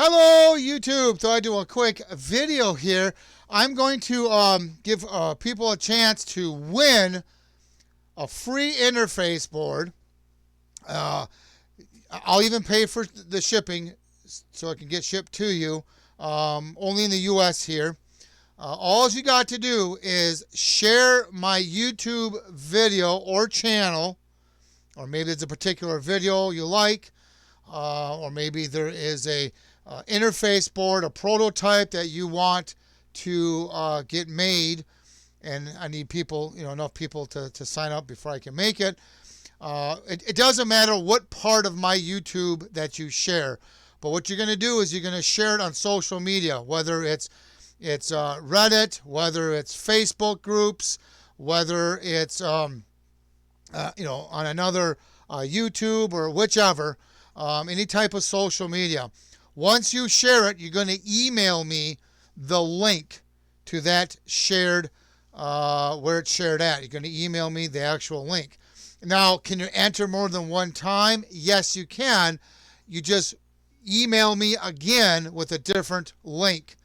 Hello, YouTube. So I do a quick video here. I'm going to give people a chance to win a free interface board. I'll even pay for the shipping so it can get shipped to you. Only in the U.S. here. All you got to do is share my YouTube video or channel, or maybe it's a particular video you like, or maybe there is a interface board, a prototype that you want to get made, and I need people, enough people to sign up before I can make it. It doesn't matter what part of my YouTube that you share, but what you're going to do is you're going to share it on social media, whether it's Reddit, whether it's Facebook groups, whether it's on another YouTube or whichever, any type of social media. Once you share it, you're going to email me the link to that shared, where it's shared at. You're going to email me the actual link. Now, can you enter more than one time? Yes, you can. You just email me again with a different link.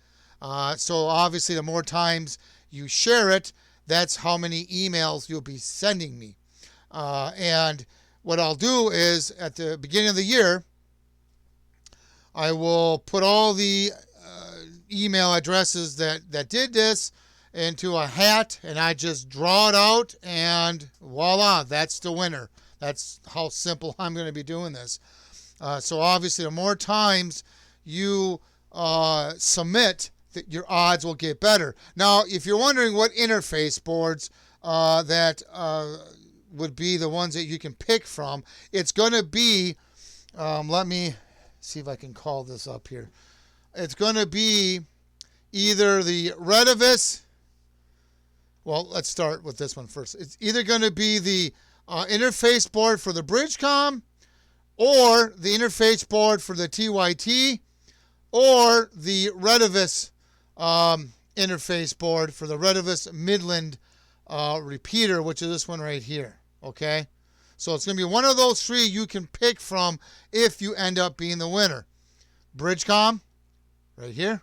So obviously, the more times you share it, that's how many emails you'll be sending me. And what I'll do is, at the beginning of the year, I will put all the email addresses that did this into a hat, and I just draw it out, and voila, that's the winner. That's how simple I'm going to be doing this. So obviously, the more times you submit, your odds will get better. Now, if you're wondering what interface boards that would be the ones that you can pick from, it's going to be, let me see if I can call this up here. It's going to be either the Retevis, well, let's start with this one first. It's either going to be the interface board for the Bridgecom, or the interface board for the TYT, or the Retevis interface board for the Retevis Midland repeater, which is this one right here. Okay? So it's going to be one of those three you can pick from if you end up being the winner. Bridgecom, right here.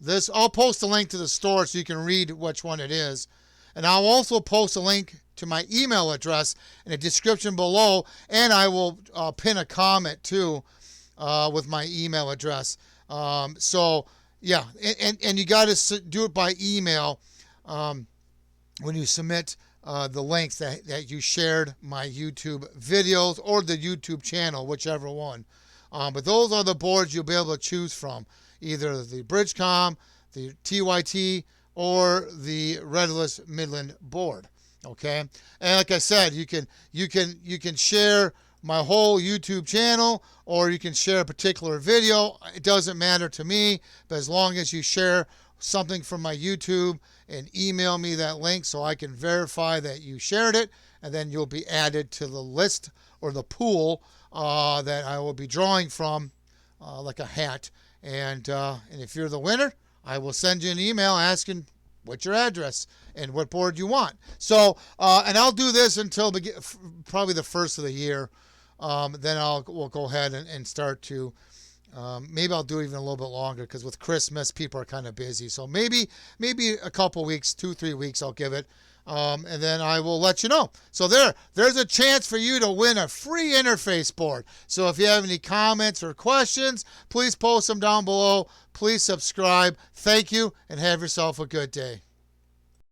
This, I'll post a link to the store so you can read which one it is. And I'll also post a link to my email address in the description below, and I will pin a comment too with my email address. So yeah, and you got to do it by email when you submit the links that you shared my YouTube videos or the YouTube channel, whichever one. But those are the boards you'll be able to choose from, either the Bridgecom, the TYT, or the Retevis Midland board. Okay, and like I said, you can share my whole YouTube channel, or you can share a particular video. It doesn't matter to me, but as long as you share something from my YouTube and email me that link so I can verify that you shared it, and then you'll be added to the list or the pool that I will be drawing from, like a hat. And if you're the winner, I will send you an email asking what's your address and what board you want. So, and I'll do this until probably the first of the year. Then we'll go ahead and start to, maybe I'll do even a little bit longer, because with Christmas, people are kind of busy. So maybe a couple weeks, 2-3 weeks, I'll give it. And then I will let you know. So there's a chance for you to win a free interface board. So if you have any comments or questions, please post them down below. Please subscribe. Thank you, and have yourself a good day.